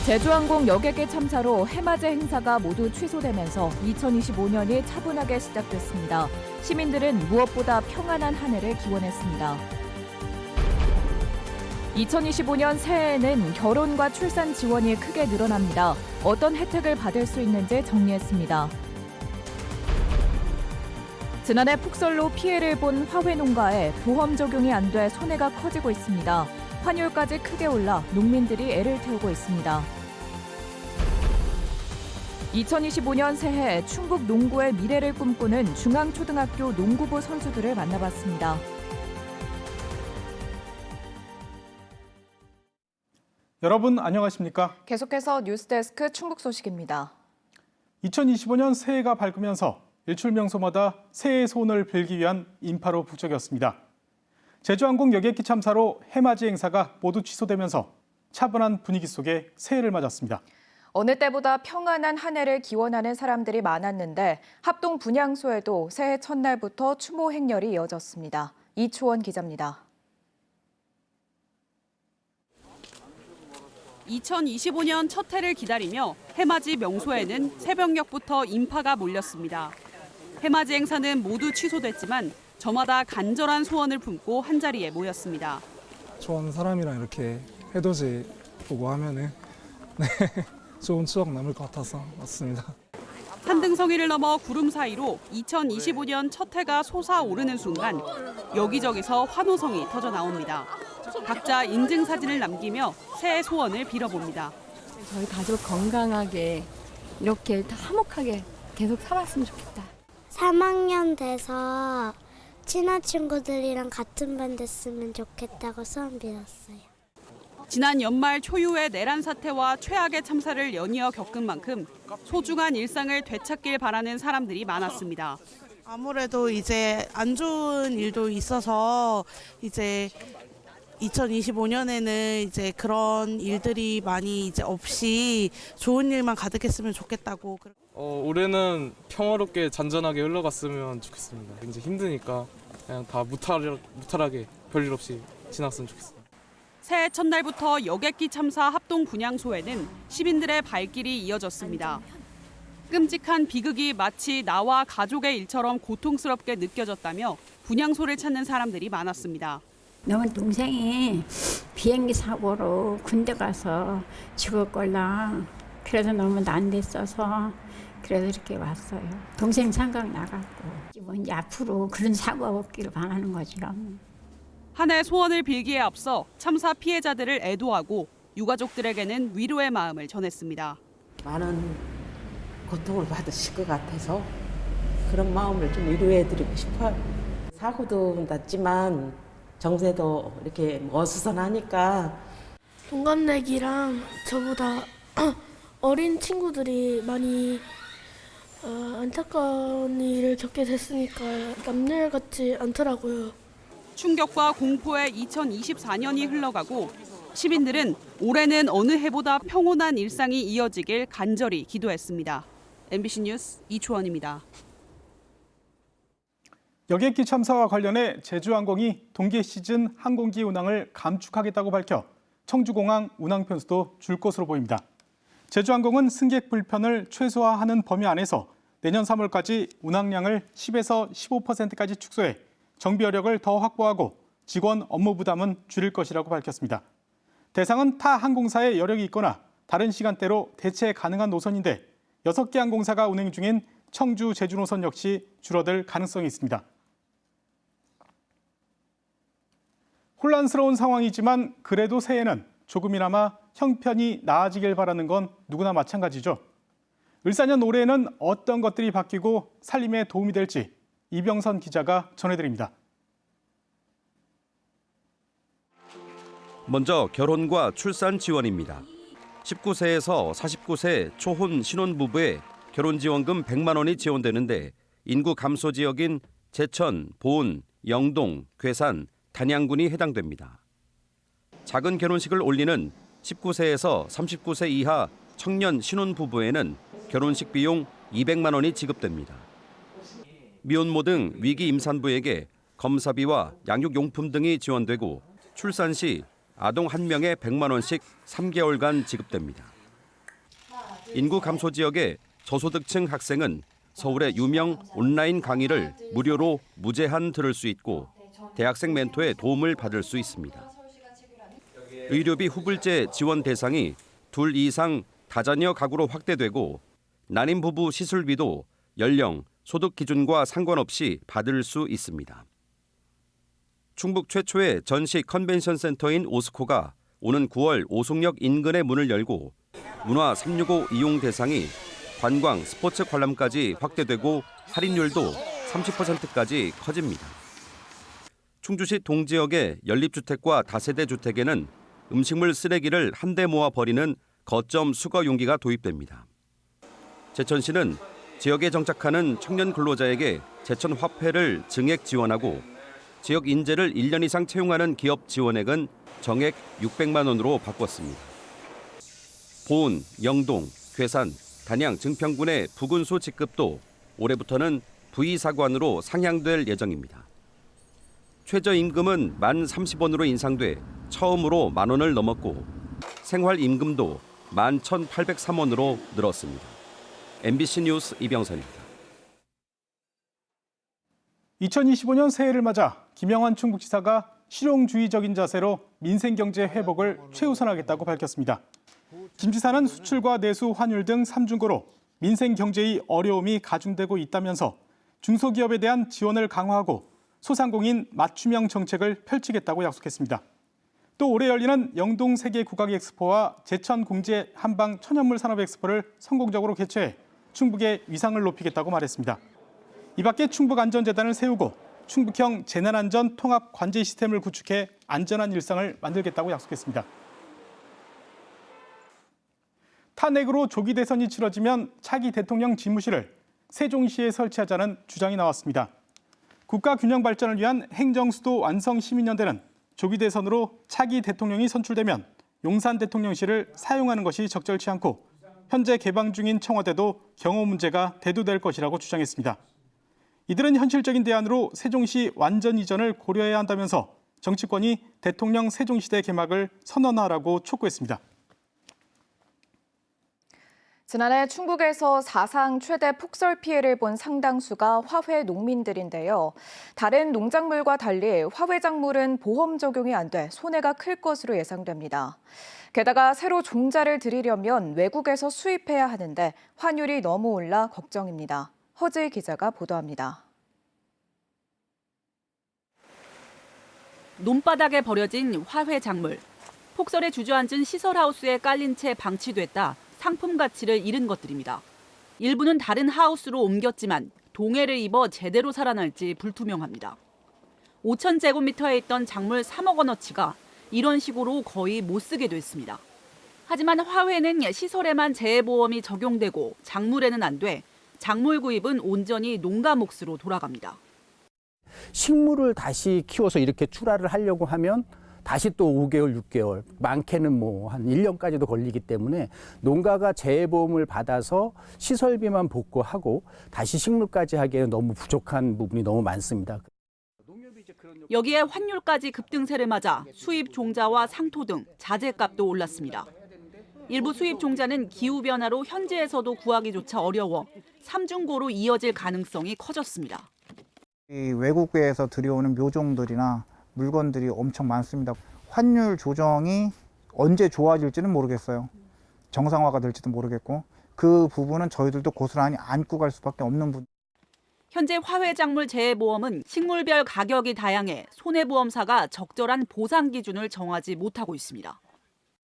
제주항공 여객기 참사로 해맞이 행사가 모두 취소되면서 2025년이 차분하게 시작됐습니다. 시민들은 무엇보다 평안한 한 해를 기원했습니다. 2025년 새해에는 결혼과 출산 지원이 크게 늘어납니다. 어떤 혜택을 받을 수 있는지 정리했습니다. 지난해 폭설로 피해를 본 화훼 농가에 보험 적용이 안 돼 손해가 커지고 있습니다. 환율까지 크게 올라 농민들이 애를 태우고 있습니다. 2025년 새해 충북 농구의 미래를 꿈꾸는 중앙초등학교 농구부 선수들을 만나봤습니다. 여러분 안녕하십니까? 계속해서 뉴스데스크 충북 소식입니다. 2025년 새해가 밝으면서 일출 명소마다 새해의 소원을 빌기 위한 인파로 북적였습니다. 제주항공 여객기 참사로 해맞이 행사가 모두 취소되면서 차분한 분위기 속에 새해를 맞았습니다. 어느 때보다 평안한 한 해를 기원하는 사람들이 많았는데 합동 분향소에도 새해 첫날부터 추모 행렬이 이어졌습니다. 이초원 기자입니다. 2025년 첫 해를 기다리며 해맞이 명소에는 새벽녘부터 인파가 몰렸습니다. 해맞이 행사는 모두 취소됐지만 저마다 간절한 소원을 품고 한자리에 모였습니다. 좋아하는 사람이랑 이렇게 해돋이 보고 하면은 좋은 추억 남을 것 같아서 왔습니다. 산등성이를 넘어 구름 사이로 2025년 첫 해가 솟아오르는 순간 여기저기서 환호성이 터져 나옵니다. 각자 인증사진을 남기며 새해 소원을 빌어봅니다. 저희 가족 건강하게 이렇게 화목하게 계속 살았으면 좋겠다. 3학년 돼서 친한 친구들이랑 같은 반 됐으면 좋겠다고 소원 빌었어요. 지난 연말 초유의 내란 사태와 최악의 참사를 연이어 겪은 만큼 소중한 일상을 되찾길 바라는 사람들이 많았습니다. 아무래도 이제 안 좋은 일도 있어서 이제 2025년에는 이제 그런 일들이 많이 이제 없이 좋은 일만 가득했으면 좋겠다고. 올해는 평화롭게 잔잔하게 흘러갔으면 좋겠습니다. 이제 힘드니까 그냥 다 무탈하게 별일 없이 지났으면 좋겠습니다. 새해 첫날부터 여객기 참사 합동 분향소에는 시민들의 발길이 이어졌습니다. 끔찍한 비극이 마치 나와 가족의 일처럼 고통스럽게 느껴졌다며 분향소를 찾는 사람들이 많았습니다. 너무 동생이 비행기 사고로 군대 가서 죽을걸라. 그래서 너무 난됐어서 그래서 이렇게 왔어요. 동생 생각 나갖고 이제 앞으로 그런 사고가 없기를 바라는 거죠. 한 해 소원을 빌기에 앞서 참사 피해자들을 애도하고 유가족들에게는 위로의 마음을 전했습니다. 많은 고통을 받으실 것 같아서 그런 마음을 좀 위로해드리고 싶어요. 사고도 났지만 정세도 이렇게 어수선하니까 동갑내기랑 저보다 어린 친구들이 많이 안타까운 일을 겪게 됐으니까 남일 같지 않더라고요. 충격과 공포의 2024년이 흘러가고 시민들은 올해는 어느 해보다 평온한 일상이 이어지길 간절히 기도했습니다. MBC 뉴스 이초원입니다. 여객기 참사와 관련해 제주항공이 동계 시즌 항공기 운항을 감축하겠다고 밝혀 청주공항 운항 편수도 줄 것으로 보입니다. 제주항공은 승객 불편을 최소화하는 범위 안에서 내년 3월까지 운항량을 10에서 15%까지 축소해 정비 여력을 더 확보하고 직원 업무 부담은 줄일 것이라고 밝혔습니다. 대상은 타 항공사의 여력이 있거나 다른 시간대로 대체 가능한 노선인데 6개 항공사가 운행 중인 청주 제주 노선 역시 줄어들 가능성이 있습니다. 혼란스러운 상황이지만 그래도 새해는 조금이나마 형편이 나아지길 바라는 건 누구나 마찬가지죠. 을사년 올해에는 어떤 것들이 바뀌고 살림에 도움이 될지 이병선 기자가 전해드립니다. 먼저 결혼과 출산 지원입니다. 19세에서 49세 초혼 신혼부부에 결혼지원금 100만 원이 지원되는데 인구 감소 지역인 제천, 보은, 영동, 괴산, 단양군이 해당됩니다. 작은 결혼식을 올리는 19세에서 39세 이하 청년 신혼부부에는 결혼식 비용 200만 원이 지급됩니다. 미혼모 등 위기 임산부에게 검사비와 양육용품 등이 지원되고 출산 시 아동 1명에 100만 원씩 3개월간 지급됩니다. 인구 감소 지역의 저소득층 학생은 서울의 유명 온라인 강의를 무료로 무제한 들을 수 있고 대학생 멘토의 도움을 받을 수 있습니다. 의료비 후불제 지원 대상이 둘 이상 다자녀 가구로 확대되고 난임 부부 시술비도 연령, 소득 기준과 상관없이 받을 수 있습니다. 충북 최초의 전시 컨벤션 센터인 오스코가 오는 9월 오송역 인근의 문을 열고 문화 365 이용 대상이 관광, 스포츠 관람까지 확대되고 할인율도 30%까지 커집니다. 충주시 동지역의 연립주택과 다세대 주택에는 음식물 쓰레기를 한데 모아 버리는 거점 수거 용기가 도입됩니다. 제천시는 지역에 정착하는 청년 근로자에게 제천 화폐를 증액 지원하고 지역 인재를 1년 이상 채용하는 기업 지원액은 정액 600만 원으로 바꿨습니다. 보은, 영동, 괴산, 단양, 증평군의 부군수 직급도 올해부터는 부의사관으로 상향될 예정입니다. 최저임금은 1,030원으로 인상돼 처음으로 10,000원을 넘었고 생활임금도 11,803원으로 늘었습니다. MBC 뉴스 이병선입니다. 2025년 새해를 맞아 김영환 충북지사가 실용주의적인 자세로 민생경제 회복을 최우선하겠다고 밝혔습니다. 김 지사는 수출과 내수 환율 등 3중고로 민생경제의 어려움이 가중되고 있다면서 중소기업에 대한 지원을 강화하고 소상공인 맞춤형 정책을 펼치겠다고 약속했습니다. 또 올해 열리는 영동 세계 국악 엑스포와 제천 공제 한방 천연물 산업 엑스포를 성공적으로 개최해 충북의 위상을 높이겠다고 말했습니다. 이 밖에 충북안전재단을 세우고 충북형 재난안전 통합 관제 시스템을 구축해 안전한 일상을 만들겠다고 약속했습니다. 탄핵으로 조기 대선이 치러지면 차기 대통령 집무실을 세종시에 설치하자는 주장이 나왔습니다. 국가 균형 발전을 위한 행정수도 완성 시민연대는 조기 대선으로 차기 대통령이 선출되면 용산 대통령실을 사용하는 것이 적절치 않고 현재 개방 중인 청와대도 경호 문제가 대두될 것이라고 주장했습니다. 이들은 현실적인 대안으로 세종시 완전 이전을 고려해야 한다면서 정치권이 대통령 세종시대 개막을 선언하라고 촉구했습니다. 지난해 충북에서 사상 최대 폭설 피해를 본 상당수가 화훼 농민들인데요. 다른 농작물과 달리 화훼 작물은 보험 적용이 안 돼 손해가 클 것으로 예상됩니다. 게다가 새로 종자를 들이려면 외국에서 수입해야 하는데 환율이 너무 올라 걱정입니다. 허지희 기자가 보도합니다. 논바닥에 버려진 화훼 작물. 폭설에 주저앉은 시설하우스에 깔린 채 방치됐다 상품 가치를 잃은 것들입니다. 일부는 다른 하우스로 옮겼지만 동해를 입어 제대로 살아날지 불투명합니다. 5,000제곱미터에 있던 작물 3억 원어치가 이런 식으로 거의 못 쓰게 됐습니다. 하지만 화훼는 시설에만 재해보험이 적용되고 작물에는 안 돼 작물 구입은 온전히 농가 몫으로 돌아갑니다. 식물을 다시 키워서 이렇게 출하를 하려고 하면 다시 또 5개월, 6개월, 많게는 뭐 한 1년까지도 걸리기 때문에 농가가 재해보험을 받아서 시설비만 복구하고 다시 식물까지 하기에는 너무 부족한 부분이 너무 많습니다. 여기에 환율까지 급등세를 맞아 수입 종자와 상토 등 자재값도 올랐습니다. 일부 수입 종자는 기후변화로 현지에서도 구하기조차 어려워 삼중고로 이어질 가능성이 커졌습니다. 외국에서 들여오는 묘종들이나 물건들이 엄청 많습니다. 환율 조정이 언제 좋아질지는 모르겠어요. 정상화가 될지도 모르겠고 그 부분은 저희들도 고스란히 안고 갈 수밖에 없는 부분. 현재 화훼 작물 재해보험은 식물별 가격이 다양해 손해보험사가 적절한 보상 기준을 정하지 못하고 있습니다.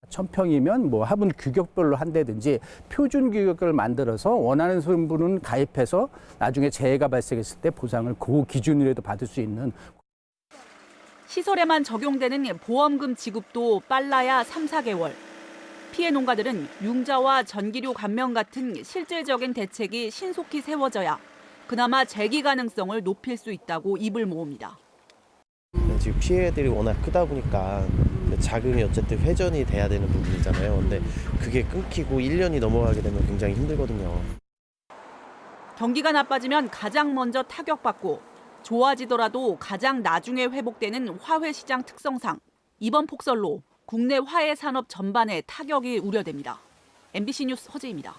1,000평이면 뭐 화분 규격별로 한다든지 표준 규격을 만들어서 원하는 분은 가입해서 나중에 재해가 발생했을 때 보상을 그 기준으로도 받을 수 있는. 시설에만 적용되는 보험금 지급도 빨라야 3, 4개월. 피해 농가들은 융자와 전기료 감면 같은 실질적인 대책이 신속히 세워져야 그나마 재기 가능성을 높일 수 있다고 입을 모읍니다. 지금 피해들이 워낙 크다 보니까 자금이 어쨌든 회전이 돼야 되는 부분이잖아요. 근데 그게 끊기고 1년이 넘어가게 되면 굉장히 힘들거든요. 경기가 나빠지면 가장 먼저 타격받고 좋아지더라도 가장 나중에 회복되는 화훼 시장 특성상 이번 폭설로 국내 화훼 산업 전반에 타격이 우려됩니다. MBC 뉴스 허지입니다.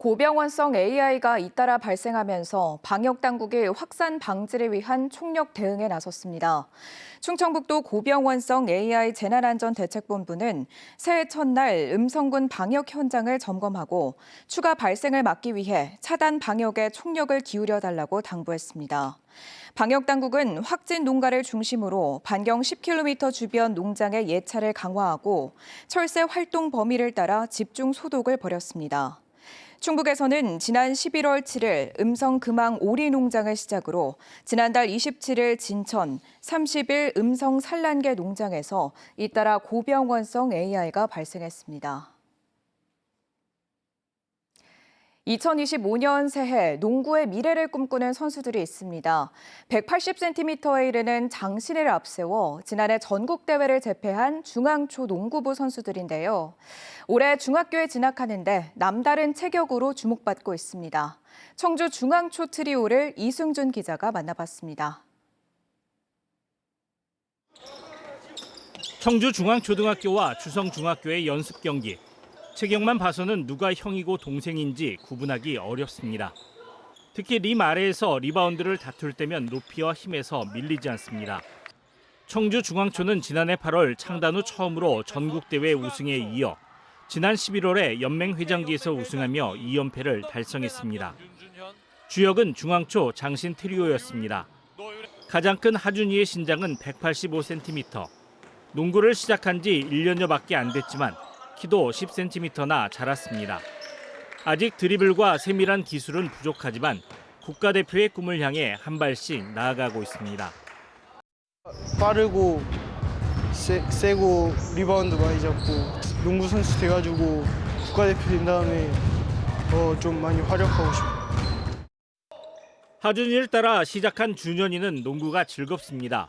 고병원성 AI가 잇따라 발생하면서 방역당국이 확산 방지를 위한 총력 대응에 나섰습니다. 충청북도 고병원성 AI 재난안전대책본부는 새해 첫날 음성군 방역 현장을 점검하고 추가 발생을 막기 위해 차단 방역에 총력을 기울여 달라고 당부했습니다. 방역당국은 확진 농가를 중심으로 반경 10km 주변 농장의 예찰을 강화하고 철새 활동 범위를 따라 집중 소독을 벌였습니다. 충북에서는 지난 11월 7일 음성 금왕 오리 농장을 시작으로 지난달 27일 진천, 30일 음성 산란계 농장에서 잇따라 고병원성 AI가 발생했습니다. 2025년 새해 농구의 미래를 꿈꾸는 선수들이 있습니다. 180cm에 이르는 장신을 앞세워 지난해 전국대회를 제패한 중앙초 농구부 선수들인데요. 올해 중학교에 진학하는데 남다른 체격으로 주목받고 있습니다. 청주 중앙초 트리오를 이승준 기자가 만나봤습니다. 청주 중앙초등학교와 주성중학교의 연습 경기. 체격만 봐서는 누가 형이고 동생인지 구분하기 어렵습니다. 특히 림 아래에서 리바운드를 다툴 때면 높이와 힘에서 밀리지 않습니다. 청주 중앙초는 지난해 8월 창단 후 처음으로 전국대회 우승에 이어 지난 11월에 연맹회장기에서 우승하며 2연패를 달성했습니다. 주역은 중앙초 장신 트리오였습니다. 가장 큰 하준이의 신장은 185cm. 농구를 시작한 지 1년여밖에 안 됐지만 키도 10cm나 자랐습니다. 아직 드리블과 세밀한 기술은 부족하지만 국가대표의 꿈을 향해 한 발씩 나아가고 있습니다. 빠르고 세고 리바운드 많이 잡고 농구 선수 돼가지고 국가대표 된 다음에 좀 많이 활약하고 싶어요. 하준이를 따라 시작한 준현이는 농구가 즐겁습니다.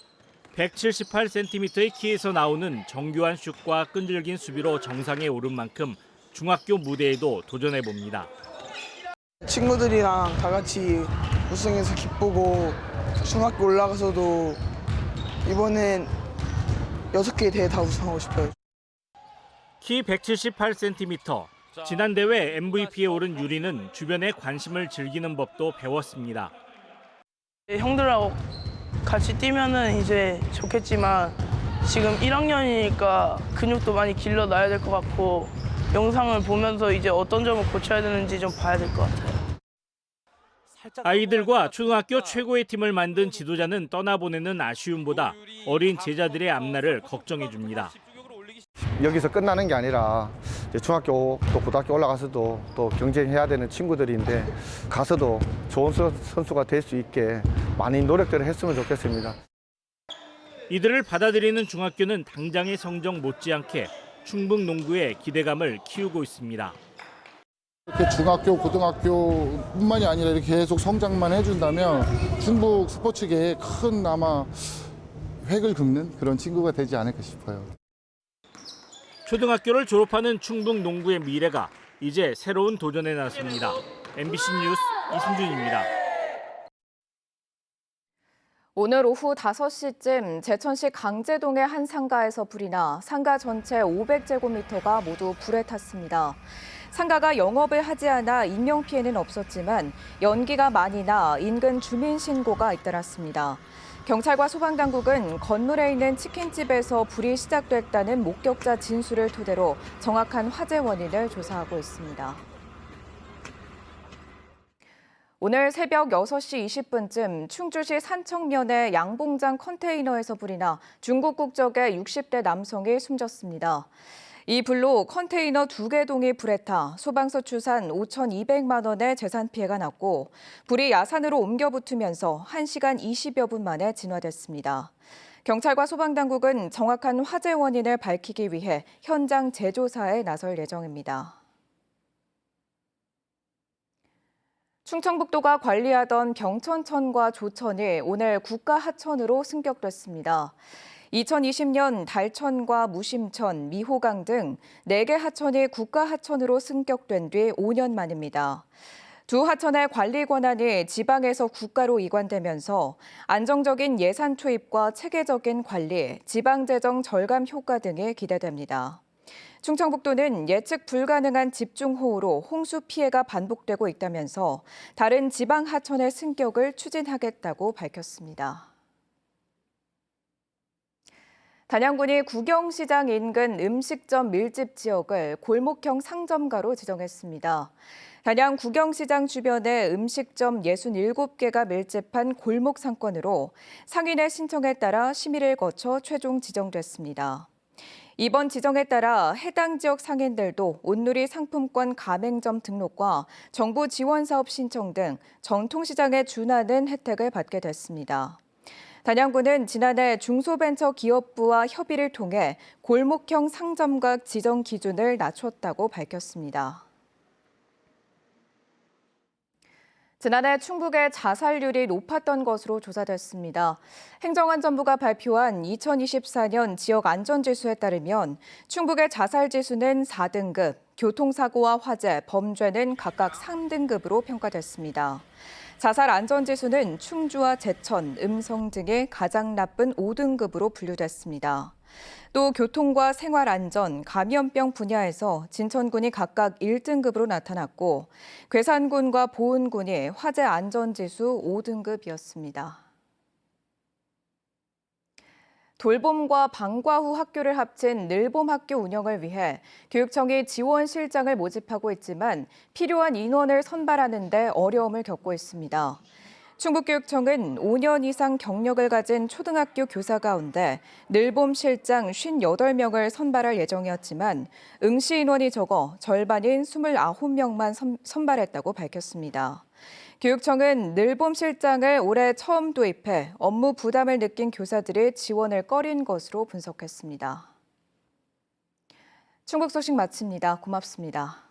178cm의 키에서 나오는 정교한 슛과 끈질긴 수비로 정상에 오른 만큼 중학교 무대에도 도전해봅니다. 친구들이랑 다 같이 우승해서 기쁘고 중학교 올라가서도 이번엔 6개 대회 다 우승하고 싶어요. 키 178cm, 지난 대회 MVP에 오른 유리는 주변의 관심을 즐기는 법도 배웠습니다. 형들하고 같이 뛰면은 이제 좋겠지만 지금 1학년이니까 근육도 많이 길러놔야 될 것 같고 영상을 보면서 이제 어떤 점을 고쳐야 되는지 좀 봐야 될 것 같아요. 아이들과 초등학교 최고의 팀을 만든 지도자는 떠나보내는 아쉬움보다 어린 제자들의 앞날을 걱정해 줍니다. 여기서 끝나는 게 아니라 이제 중학교 또 고등학교 올라가서도 또 경쟁해야 되는 친구들인데 가서도 좋은 선수가 될 수 있게 많이 노력들을 했으면 좋겠습니다. 이들을 받아들이는 중학교는 당장의 성적 못지않게 충북 농구에 기대감을 키우고 있습니다. 이렇게 중학교, 고등학교뿐만이 아니라 이렇게 계속 성장만 해준다면 충북 스포츠계에 큰 아마 획을 긋는 그런 친구가 되지 않을까 싶어요. 초등학교를 졸업하는 충북 농구의 미래가 이제 새로운 도전에 나섭니다. MBC 뉴스 이승준입니다. 오늘 오후 5시쯤 제천시 강제동의 한 상가에서 불이 나 상가 전체 500제곱미터가 모두 불에 탔습니다. 상가가 영업을 하지 않아 인명피해는 없었지만 연기가 많이 나 인근 주민 신고가 잇따랐습니다. 경찰과 소방당국은 건물에 있는 치킨집에서 불이 시작됐다는 목격자 진술을 토대로 정확한 화재 원인을 조사하고 있습니다. 오늘 새벽 6시 20분쯤 충주시 산청면의 양봉장 컨테이너에서 불이 나 중국 국적의 60대 남성이 숨졌습니다. 이 불로 컨테이너 2개 동이 불에 타 소방서 추산 5,200만 원의 재산 피해가 났고 불이 야산으로 옮겨 붙으면서 1시간 20여 분 만에 진화됐습니다. 경찰과 소방당국은 정확한 화재 원인을 밝히기 위해 현장 재조사에 나설 예정입니다. 충청북도가 관리하던 병천천과 조천이 오늘 국가하천으로 승격됐습니다. 2020년 달천과 무심천, 미호강 등 4개 하천이 국가하천으로 승격된 뒤 5년 만입니다. 두 하천의 관리 권한이 지방에서 국가로 이관되면서 안정적인 예산 투입과 체계적인 관리, 지방재정 절감 효과 등이 기대됩니다. 충청북도는 예측 불가능한 집중호우로 홍수 피해가 반복되고 있다면서 다른 지방 하천의 승격을 추진하겠다고 밝혔습니다. 단양군이 구경시장 인근 음식점 밀집 지역을 골목형 상점가로 지정했습니다. 단양 구경시장 주변에 음식점 67개가 밀집한 골목 상권으로 상인의 신청에 따라 심의를 거쳐 최종 지정됐습니다. 이번 지정에 따라 해당 지역 상인들도 온누리 상품권 가맹점 등록과 정부 지원 사업 신청 등 전통시장에 준하는 혜택을 받게 됐습니다. 단양군은 지난해 중소벤처기업부와 협의를 통해 골목형 상점가 지정 기준을 낮췄다고 밝혔습니다. 지난해 충북의 자살률이 높았던 것으로 조사됐습니다. 행정안전부가 발표한 2024년 지역 안전지수에 따르면 충북의 자살지수는 4등급, 교통사고와 화재, 범죄는 각각 3등급으로 평가됐습니다. 자살 안전지수는 충주와 제천, 음성 등의 가장 나쁜 5등급으로 분류됐습니다. 또 교통과 생활안전, 감염병 분야에서 진천군이 각각 1등급으로 나타났고 괴산군과 보은군이 화재 안전지수 5등급이었습니다. 돌봄과 방과 후 학교를 합친 늘봄학교 운영을 위해 교육청이 지원 실장을 모집하고 있지만 필요한 인원을 선발하는 데 어려움을 겪고 있습니다. 충북교육청은 5년 이상 경력을 가진 초등학교 교사 가운데 늘봄 실장 58명을 선발할 예정이었지만 응시 인원이 적어 절반인 29명만 선발했다고 밝혔습니다. 교육청은 늘봄 실장을 올해 처음 도입해 업무 부담을 느낀 교사들이 지원을 꺼린 것으로 분석했습니다. 충북 소식 마칩니다. 고맙습니다.